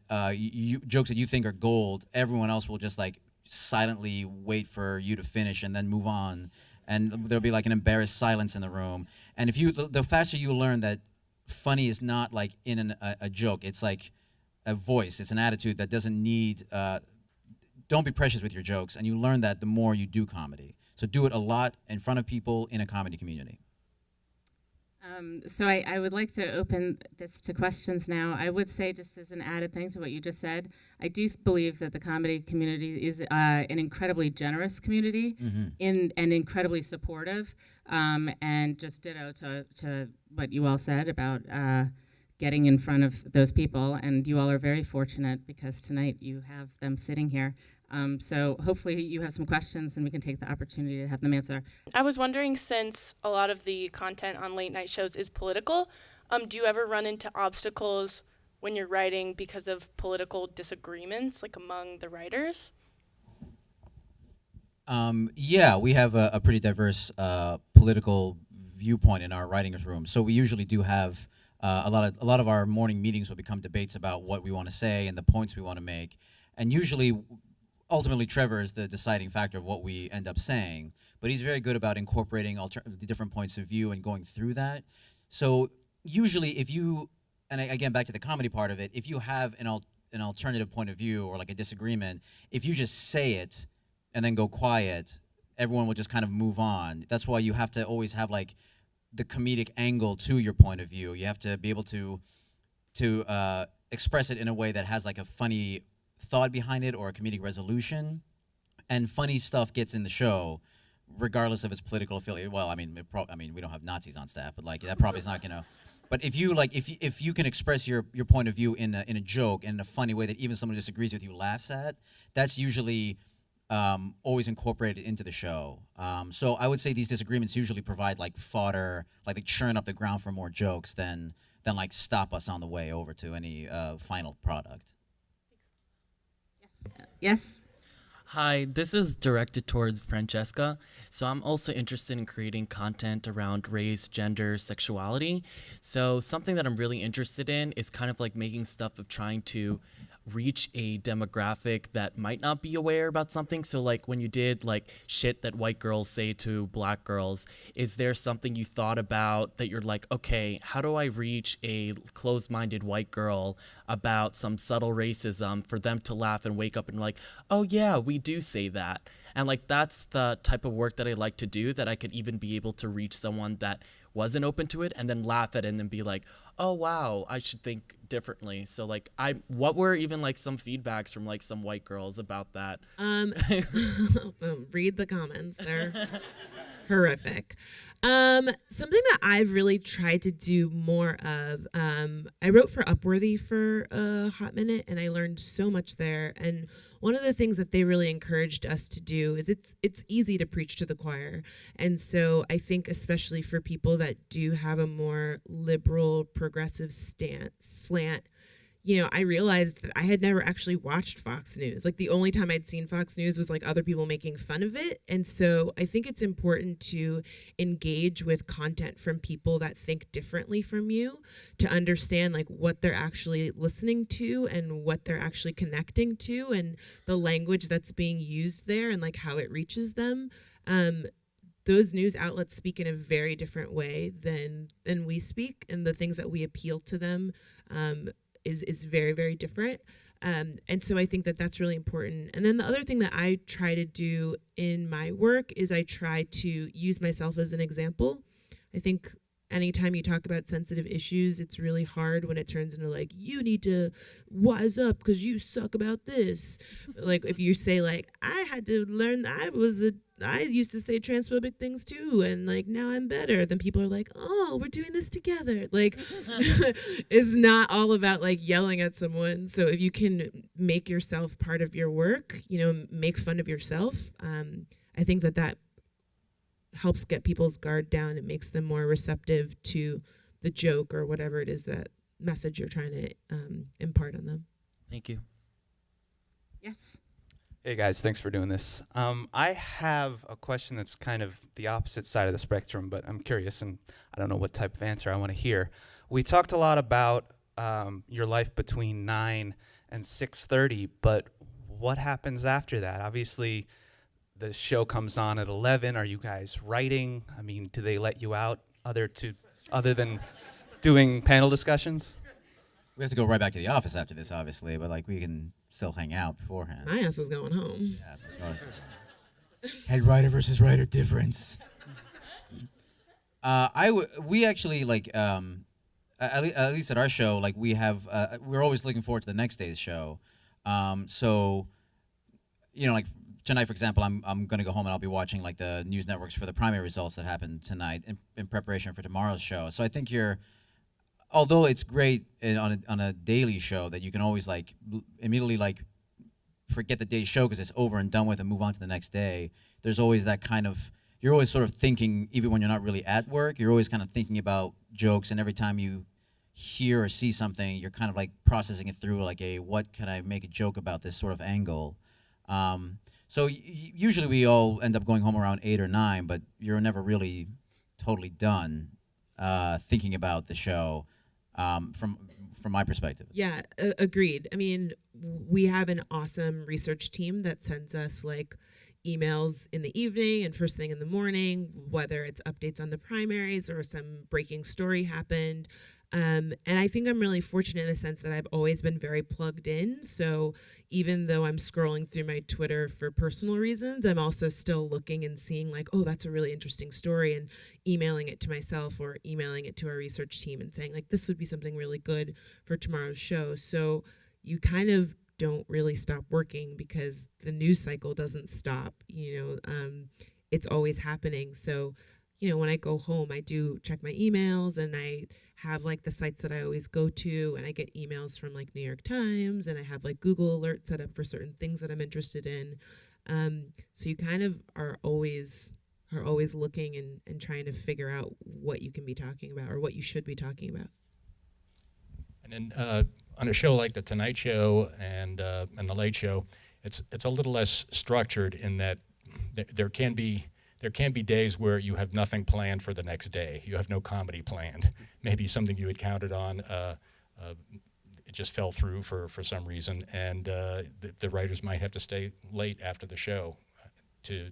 jokes that you think are gold, everyone else will just like silently wait for you to finish and then move on, and there'll be like an embarrassed silence in the room. And if the faster you learn that funny is not like in a joke, it's like a voice, it's an attitude that doesn't need. Don't be precious with your jokes, and you learn that the more you do comedy. So do it a lot in front of people in a comedy community. So I would like to open this to questions now. I would say, just as an added thing to what you just said, I do believe that the comedy community is an incredibly generous community and incredibly supportive, and just ditto to what you all said about getting in front of those people. And you all are very fortunate because tonight you have them sitting here. So hopefully you have some questions and we can take the opportunity to have them answer. I was wondering, since a lot of the content on late night shows is political, do you ever run into obstacles when you're writing because of political disagreements, like among the writers? Yeah, we have a pretty diverse political viewpoint in our writers' room. So we usually do have a lot of our morning meetings will become debates about what we want to say and the points we want to make. And usually, ultimately, Trevor is the deciding factor of what we end up saying, but he's very good about incorporating the different points of view and going through that. So usually if you, and again, back to the comedy part of it, if you have an alternative point of view or like a disagreement, if you just say it and then go quiet, everyone will just kind of move on. That's why you have to always have like the comedic angle to your point of view. You have to be able to express it in a way that has like a funny thought behind it or a comedic resolution, and funny stuff gets in the show regardless of its political affiliate. Well, I mean, we don't have Nazis on staff, but like that probably is not gonna. But if you can express your point of view in a joke and in a funny way that even someone who disagrees with you laughs at, that's usually always incorporated into the show. So I would say these disagreements usually provide like fodder, like they churn up the ground for more jokes than like stop us on the way over to any final product. Yes? Hi, this is directed towards Franchesca. So I'm also interested in creating content around race, gender, sexuality. So something that I'm really interested in is kind of like making stuff of trying to reach a demographic that might not be aware about something? So like when you did like shit that white girls say to black girls, is there something you thought about that you're like, okay, how do I reach a closed-minded white girl about some subtle racism for them to laugh and wake up and like, oh yeah, we do say that. And like that's the type of work that I like to do, that I could even be able to reach someone that wasn't open to it and then laugh at it and then be like, oh wow, I should think differently. So like what were even like some feedbacks from like some white girls about that? Read the comments. They're horrific. Something that I've really tried to do more of, I wrote for Upworthy for a hot minute and I learned so much there. And one of the things that they really encouraged us to do is it's easy to preach to the choir. And so I think especially for people that do have a more liberal, progressive slant, you know, I realized that I had never actually watched Fox News. Like the only time I'd seen Fox News was like other people making fun of it. And so I think it's important to engage with content from people that think differently from you, to understand like what they're actually listening to and what they're actually connecting to and the language that's being used there and like how it reaches them. Those news outlets speak in a very different way than we speak, and the things that we appeal to them is very, very different. And so I think that that's really important. And then the other thing that I try to do in my work is I try to use myself as an example. I think anytime you talk about sensitive issues, it's really hard when it turns into like, you need to wise up because you suck about this. Like if you say like, I had to learn, I used to say transphobic things too, and like now I'm better. Then people are like, oh, we're doing this together. Like it's not all about like yelling at someone. So if you can make yourself part of your work, you know, make fun of yourself, I think that helps get people's guard down. It makes them more receptive to the joke or whatever it is, that message you're trying to impart on them. Thank you. Yes. Hey guys, thanks for doing this. I have a question that's kind of the opposite side of the spectrum, but I'm curious and I don't know what type of answer I want to hear. We talked a lot about your life between 9 and 6:30, but what happens after that? Obviously, the show comes on at 11. Are you guys writing? I mean, do they let you out other than doing panel discussions? We have to go right back to the office after this, obviously, but like we can still hang out beforehand. My ass is going home. Yeah, head writer versus writer difference. We actually like at least at our show, like we have we're always looking forward to the next day's show. So you know, like tonight, for example, I'm going to go home and I'll be watching like the news networks for the primary results that happened tonight in preparation for tomorrow's show. So I think although it's great on a daily show that you can always like immediately like forget the day's show because it's over and done with and move on to the next day, there's always that kind of, you're always sort of thinking, even when you're not really at work, you're always kind of thinking about jokes, and every time you hear or see something, you're kind of like processing it through like what can I make a joke about this sort of angle. So usually we all end up going home around 8 or 9, but you're never really totally done thinking about the show from my perspective. Yeah, agreed. I mean, we have an awesome research team that sends us like emails in the evening and first thing in the morning, whether it's updates on the primaries or some breaking story happened. And I think I'm really fortunate in the sense that I've always been very plugged in. So even though I'm scrolling through my Twitter for personal reasons, I'm also still looking and seeing like, oh, that's a really interesting story, and emailing it to myself or emailing it to our research team and saying like, this would be something really good for tomorrow's show. So you kind of don't really stop working because the news cycle doesn't stop, it's always happening. So, when I go home, I do check my emails, and I have like the sites that I always go to, and I get emails from like New York Times, and I have like Google alerts set up for certain things that I'm interested in. So you kind of are always looking and trying to figure out what you can be talking about or what you should be talking about. And then on a show like the Tonight Show and the Late Show, it's a little less structured in that there can be days where you have nothing planned for the next day. You have no comedy planned. Maybe something you had counted on it just fell through for some reason, and the writers might have to stay late after the show to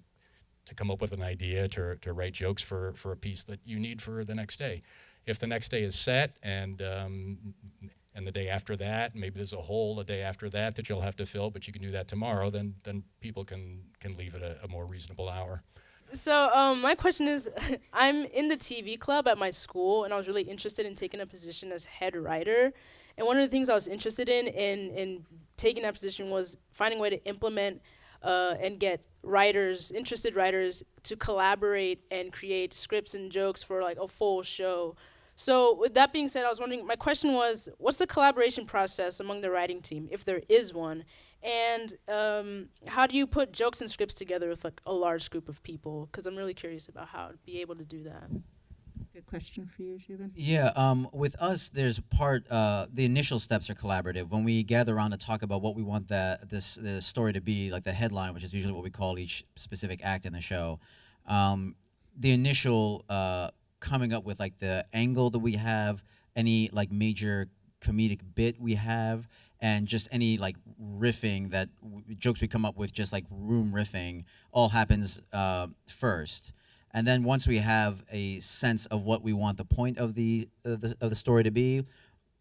come up with an idea, to write jokes for a piece that you need for the next day. If the next day is set and the day after that, maybe there's a hole a day after that you'll have to fill, but you can do that tomorrow, then people can leave at a more reasonable hour. So my question is, I'm in the TV club at my school, and I was really interested in taking a position as head writer. And one of the things I was interested in taking that position was finding a way to implement and get writers, interested writers, to collaborate and create scripts and jokes for like a full show. So with that being said, I was wondering, my question was, what's the collaboration process among the writing team, if there is one? And how do you put jokes and scripts together with like a large group of people? Because I'm really curious about how to be able to do that. Good question for you, Zhubin. Yeah, with us, there's the initial steps are collaborative. When we gather around to talk about what we want the story to be, like the headline, which is usually what we call each specific act in the show, the initial coming up with like the angle that we have, any like major comedic bit we have, and just any like riffing that jokes we come up with, just like room riffing, all happens first. And then once we have a sense of what we want the point of the story to be,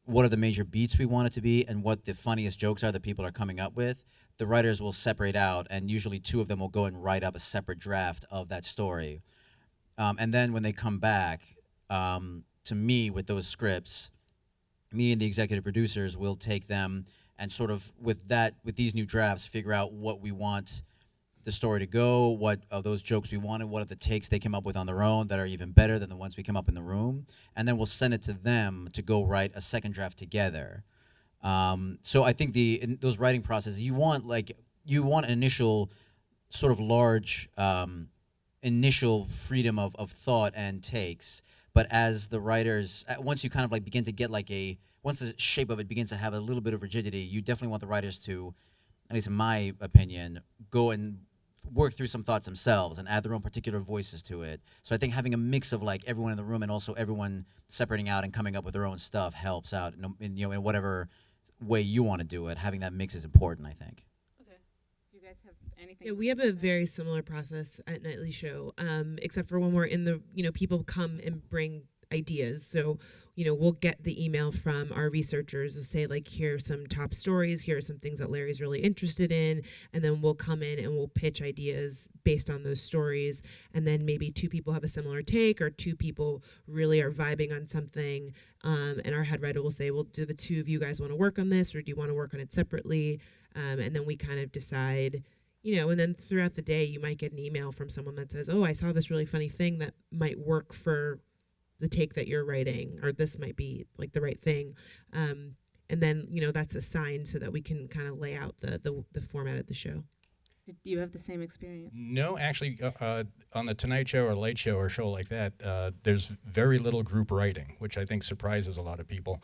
what are the major beats we want it to be, and what the funniest jokes are that people are coming up with, the writers will separate out, and usually two of them will go and write up a separate draft of that story. And then when they come back to me with those scripts, me and the executive producers will take them and sort of with these new drafts figure out what we want the story to go, what of those jokes we wanted, what of the takes they came up with on their own that are even better than the ones we come up in the room, and then we'll send it to them to go write a second draft together. So I think in those writing processes, you want an initial sort of large initial freedom of thought and takes, but as the writers, once you kind of like begin to get like once the shape of it begins to have a little bit of rigidity, you definitely want the writers to, at least in my opinion, go and work through some thoughts themselves and add their own particular voices to it. So I think having a mix of like everyone in the room and also everyone separating out and coming up with their own stuff helps out in whatever way you want to do it. Having that mix is important, I think. Okay. Do you guys have anything? Yeah, we have a very similar process at Nightly Show, except for when we're in the, people come and bring ideas. So, we'll get the email from our researchers to say, like, here are some top stories, here are some things that Larry's really interested in, and then we'll come in and we'll pitch ideas based on those stories, and then maybe two people have a similar take, or two people really are vibing on something, and our head writer will say, well, do the two of you guys want to work on this, or do you want to work on it separately? And then we kind of decide, and then throughout the day, you might get an email from someone that says, oh, I saw this really funny thing that might work for the take that you're writing, or this might be like the right thing. And then, that's a sign so that we can kind of lay out the format of the show. Did you have the same experience? No, actually, on the Tonight Show or Late Show or a show like that, there's very little group writing, which I think surprises a lot of people.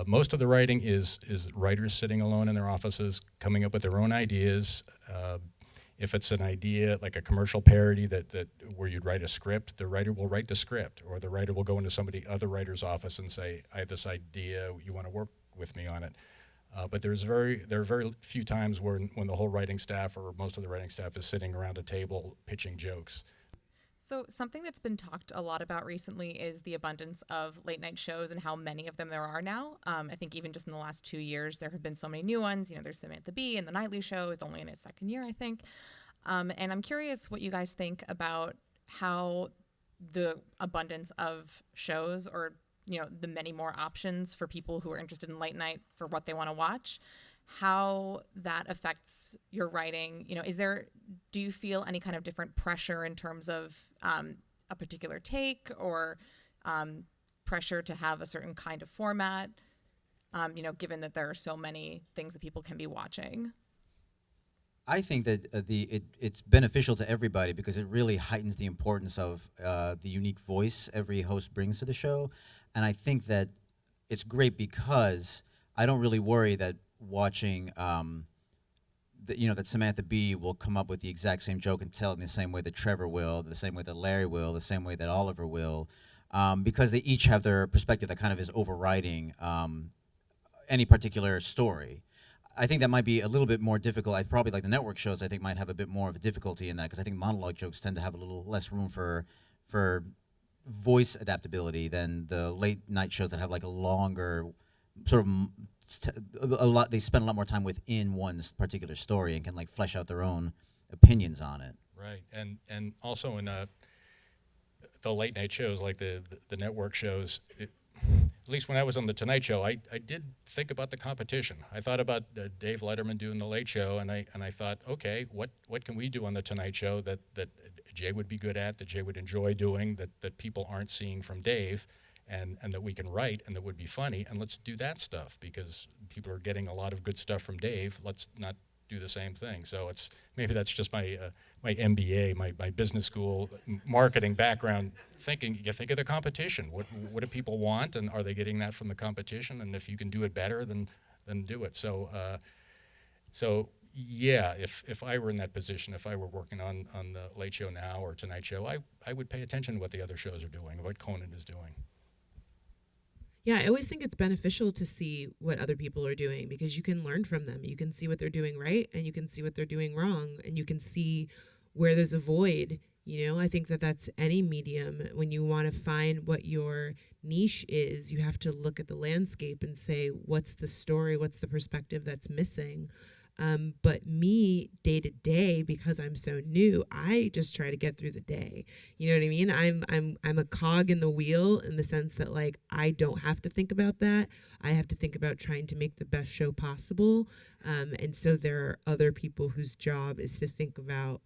Most of the writing is writers sitting alone in their offices, coming up with their own ideas. If it's an idea like a commercial parody that where you'd write a script, the writer will write the script, or the writer will go into other writer's office and say, I have this idea, you want to work with me on it. But there are very few times when the whole writing staff or most of the writing staff is sitting around a table pitching jokes. So something that's been talked a lot about recently is the abundance of late night shows and how many of them there are now. I think even just in the last 2 years, there have been so many new ones. There's Samantha Bee, and the Nightly Show is only in its second year, I think. And I'm curious what you guys think about how the abundance of shows, or the many more options for people who are interested in late night for what they want to watch, how that affects your writing. Do you feel any kind of different pressure in terms of a particular take, or pressure to have a certain kind of format, given that there are so many things that people can be watching? I think that it's beneficial to everybody because it really heightens the importance of the unique voice every host brings to the show. And I think that it's great because I don't really worry that watching, that Samantha Bee will come up with the exact same joke and tell it in the same way that Trevor will, the same way that Larry will, the same way that Oliver will, because they each have their perspective that kind of is overriding any particular story. I think that might be a little bit more difficult. I probably like the network shows. I think might have a bit more of a difficulty in that because I think monologue jokes tend to have a little less room for voice adaptability than the late night shows that have like a longer sort of a lot. They spend a lot more time within one particular story and can like flesh out their own opinions on it. Right, and also in the late night shows like the network shows. At least when I was on the Tonight Show, I did think about the competition. I thought about Dave Letterman doing the Late Show, and I thought, okay, what can we do on the Tonight Show that Jay would be good at, that Jay would enjoy doing, that people aren't seeing from Dave, and that we can write and that would be funny, and let's do that stuff because people are getting a lot of good stuff from Dave. Let's not do the same thing. So it's maybe that's just my my MBA, my business school marketing background thinking. You think of the competition. What do people want, and are they getting that from the competition? And if you can do it better, then do it. So yeah, if I were in that position, if I were working on the Late Show now or Tonight Show, I would pay attention to what the other shows are doing, what Conan is doing. Yeah, I always think it's beneficial to see what other people are doing because you can learn from them. You can see what they're doing right and you can see what they're doing wrong and you can see where there's a void. You know, I think that that's any medium. When you want to find what your niche is, you have to look at the landscape and say, what's the story? What's the perspective that's missing? But me, day to day, because I'm so new, I just try to get through the day. You know what I mean? I'm a cog in the wheel in the sense that like I don't have to think about that. I have to think about trying to make the best show possible. And so there are other people whose job is to think about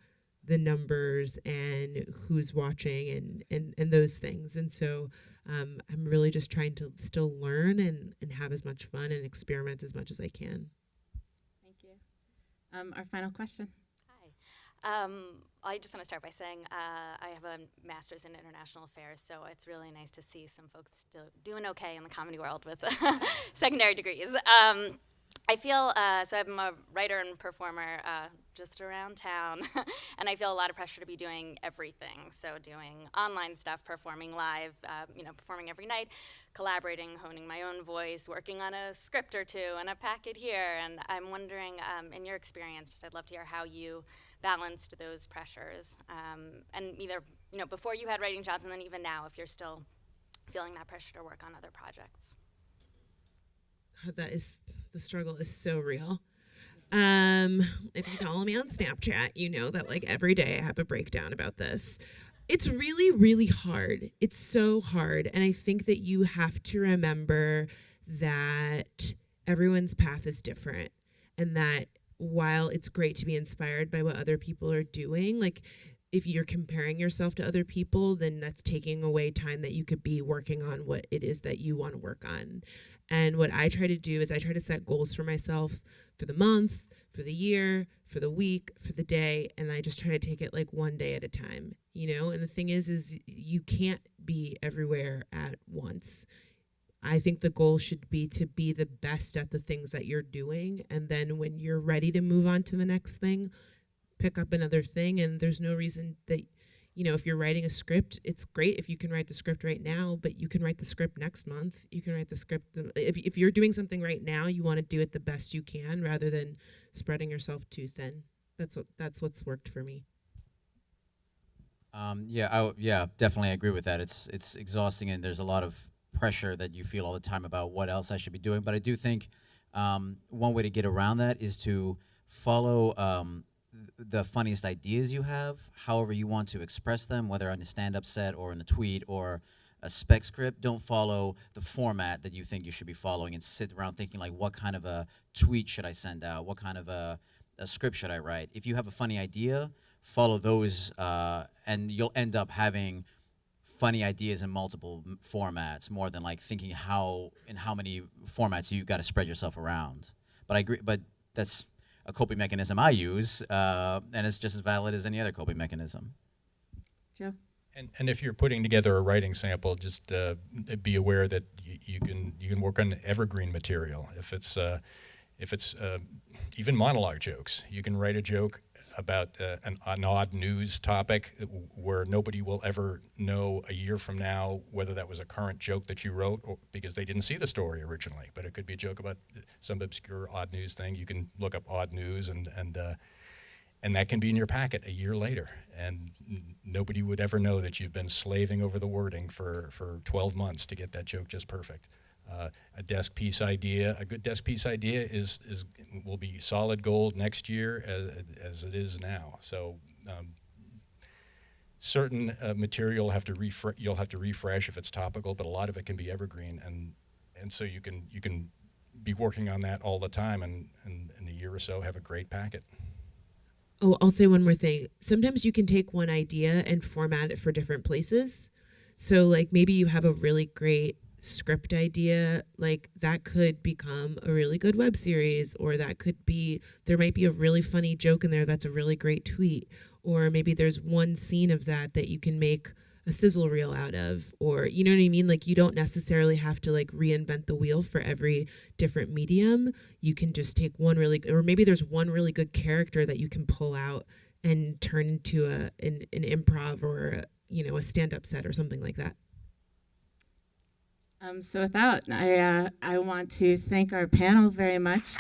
the numbers and who's watching and those things. And so I'm really just trying to still learn and have as much fun and experiment as much as I can. Our final question. Hi. I just want to start by saying I have a master's in international affairs, so it's really nice to see some folks still doing okay in the comedy world with secondary degrees. I feel, so I'm a writer and performer just around town, and I feel a lot of pressure to be doing everything. So doing online stuff, performing live, performing every night, collaborating, honing my own voice, working on a script or two and a packet here. And I'm wondering, in your experience, just I'd love to hear how you balanced those pressures, and either before you had writing jobs, and then even now, if you're still feeling that pressure to work on other projects. The struggle is so real. If you follow me on Snapchat, you know that like every day I have a breakdown about this. It's really, really hard. It's so hard. And I think that you have to remember that everyone's path is different and that while it's great to be inspired by what other people are doing, like if you're comparing yourself to other people, then that's taking away time that you could be working on what it is that you want to work on. And what I try to do is I try to set goals for myself for the month, for the year, for the week, for the day, and I just try to take it like one day at a time, And the thing is you can't be everywhere at once. I think the goal should be to be the best at the things that you're doing, and then when you're ready to move on to the next thing, pick up another thing. And there's no reason that if you're writing a script, it's great if you can write the script right now, but you can write the script next month. You can write the script. If you're doing something right now, you want to do it the best you can rather than spreading yourself too thin. That's what's worked for me. Yeah, definitely agree with that. It's exhausting and there's a lot of pressure that you feel all the time about what else I should be doing. But I do think one way to get around that is to follow the funniest ideas you have, however you want to express them, whether on a stand-up set or in a tweet or a spec script. Don't follow the format that you think you should be following and sit around thinking like, what kind of a tweet should I send out? What kind of a script should I write? If you have a funny idea, follow those and you'll end up having funny ideas in multiple formats more than like thinking how many formats you got to spread yourself around. But I agree, but that's a coping mechanism I use, and it's just as valid as any other coping mechanism. Joe? And if you're putting together a writing sample, just be aware that you can work on evergreen material. If it's even monologue jokes, you can write a joke an odd news topic where nobody will ever know a year from now whether that was a current joke that you wrote or because they didn't see the story originally. But it could be a joke about some obscure odd news thing. You can look up odd news and that can be in your packet a year later. And nobody would ever know that you've been slaving over the wording for 12 months to get that joke just perfect. A desk piece idea, a good desk piece idea will be solid gold next year as it is now. So certain material you'll have to refresh if it's topical, but a lot of it can be evergreen, and so you can be working on that all the time, and in a year or so have a great packet. Oh, I'll say one more thing. Sometimes you can take one idea and format it for different places. So like maybe you have a really great script idea, like that could become a really good web series, or there might be a really funny joke in there that's a really great tweet, or maybe there's one scene of that you can make a sizzle reel out of, or you know what I mean? Like you don't necessarily have to like reinvent the wheel for every different medium. You can just take or maybe there's one really good character that you can pull out and turn into an improv or a stand-up set or something like that. So with that, I want to thank our panel very much.